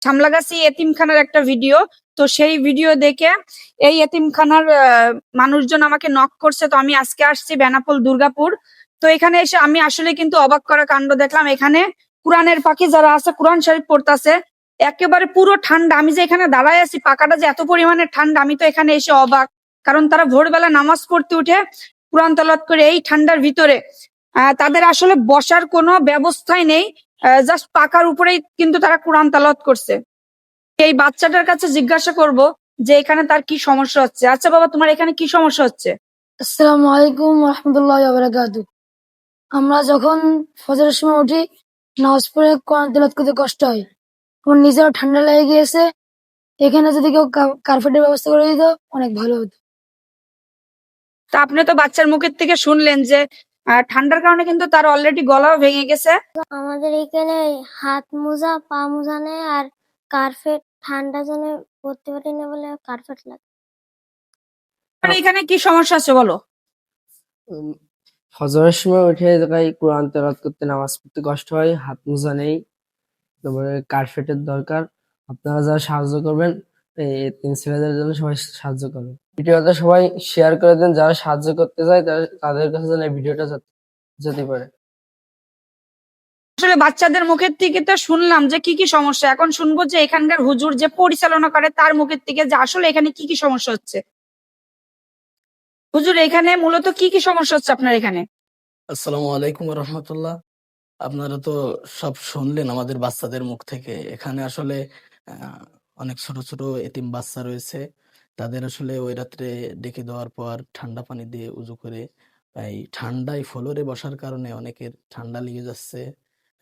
সামলাগাছি এতিমখানার একটা ভিডিও। তো সেই ভিডিও দেখে এই এতিমখানার মানুষজন আমাকে নক করছে। তো আমি আজকে আসছি বেনাপোল দুর্গাপুর। তো এখানে এসে আমি আসলে কিন্তু অবাক করা কাণ্ড দেখলাম। এখানে কোরআনের পাখি যারা আছে কোরআন শরীফ পড়তাছে, একেবারে পুরো ঠান্ডা। আমি যে এখানে দাঁড়ায় আছি, পাকাটা যে এত পরিমাণে ঠান্ডা, আমি তো এখানে এসে অবাক। কারণ তারা ভোরবেলা নামাজ পড়তে উঠে কোরআন তেলাওয়াত করে এই ঠান্ডার ভিতরে তাদের আসলে বসার কোনো ব্যবস্থাই নেই। জাস্ট পাকার উপরেই কিন্তু তারা কোরআন তেলাওয়াত করছে। এই বাচ্চাটার কাছে জিজ্ঞাসা করব যে এখানে তার কি সমস্যা হচ্ছে। আচ্ছা বাবা, তোমার এখানে কি সমস্যা হচ্ছে? আসসালামু আলাইকুম রহমতুল্লাহ বারাকাতু। আমরা যখন ফজরের সময় উঠি, নামাজ পড়ে কোরআন তেলাওয়াত করতে কষ্ট হয়। আমার নিজেরও ঠান্ডা লেগে গিয়েছে। এখানে যদি কেউ কার্পেটের ব্যবস্থা করে দিত অনেক ভালো হতো। তা আপনি তো বাচ্চার মুখের থেকে শুনলেন যে ঠান্ডার কারণে কিন্তু তার অলরেডি গলাও ভেঙে গেছে। আমাদের এখানে হাত মোজা, পা মোজা নেই, আর কার্পেট ঠান্ডা জন্য পড়তে পারি না বলে কার্পেট লাগে। আর এখানে কি সমস্যা আছে বলো? ফজরের সময় উঠে জায়গায় কোরআন তেলাওয়াত করতে, নামাজ পড়তে কষ্ট হয়, হাত মোজা নেই, তারপরে কার্পেটের দরকার। আপনারা যারা সাহায্য করবেন, এই তিন ছেলেদের জন্য সবাই সাহায্য করবেন। ভিডিওটা সবাই শেয়ার করে দেন, যারা সাহায্য করতে চায় তাদের কাছে যেন এই ভিডিওটা যেতে পারে। আসলে বাচ্চাদের মুখের থেকে তো শুনলাম যে কি কি সমস্যা, এখন শুনবো যে এখানকার হুজুর যে পরিচালনা করে তার মুখের থেকে যে আসলে এখানে কি কি সমস্যা হচ্ছে। হুজুর, এখানে মূলত কি কি সমস্যা হচ্ছে আপনার এখানে? আসসালামু আলাইকুম রহমতুল্লাহ। আপনারা তো সব শুনলেন আমাদের বাচ্চাদের মুখ থেকে। এখানে আসলে অনেক ছোট ছোট এতিম বাচ্চা রয়েছে। তাদের আসলে ওই রাত্রে ডেকে দেওয়ার পর ঠান্ডা পানি দিয়ে উজু করে এই ঠান্ডায় ফ্লোরে বসার কারণে অনেকের ঠান্ডা লেগে যাচ্ছে।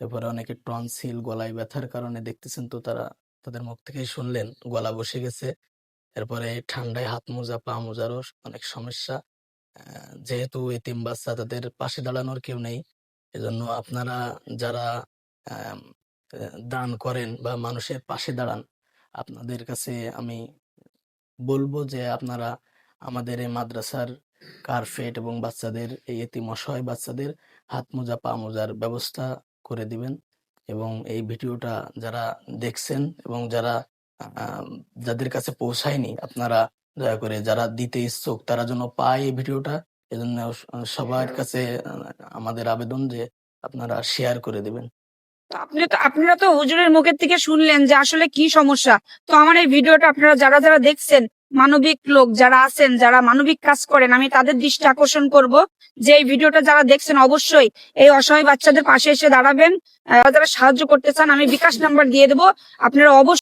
এরপরে অনেকের টনসিল, গলায় ব্যথার কারণে দেখতেছেন তো, তাদের মুখ থেকে শুনলেন গলা বসে গেছে। এরপরে ঠান্ডায় হাত মোজা, পা মোজারও অনেক সমস্যা। যেহেতু এতিম বাচ্চা, তাদের পাশে দাঁড়ানোর কেউ নেই। এজন্য আপনারা যারা আম, দান করেন বা মানুষের পাশে দাঁড়ান, আপনাদের কাছে আমি বলবো যে আপনারা আমাদের এই মাদ্রাসার কার্পেট এবং বাচ্চাদের, এই এতিম অসহায় বাচ্চাদের হাত মোজা, পা মোজার ব্যবস্থা করে দিবেন। এবং এই ভিডিওটা যারা দেখছেন এবং যাদের কাছে পৌঁছায়নি, আপনারা দয়া করে, যারা দিতে ইচ্ছুক তারা যেন পায় এই ভিডিওটা। এজন্য সবার কাছে আমাদের আবেদন যে আপনারা শেয়ার করে দিবেন। তো আপনারা তো হুজুরের মুখের থেকে শুনলেন যে আসলে কি সমস্যা। তো আমার এই ভিডিওটা আপনারা যারা যারা দেখছেন, মানবিক লোক যারা আছেন, যারা মানবিক কাজ করেন, আমি তাদের দৃষ্টি আকর্ষণ করব যে এই ভিডিওটা যারা দেখছেন অবশ্যই এই অসহায় বাচ্চাদের পাশে এসে দাঁড়াবেন। যারা সাহায্য করতে চান আমি বিকাশ নাম্বার দিয়ে দেবো, আপনারা অবশ্যই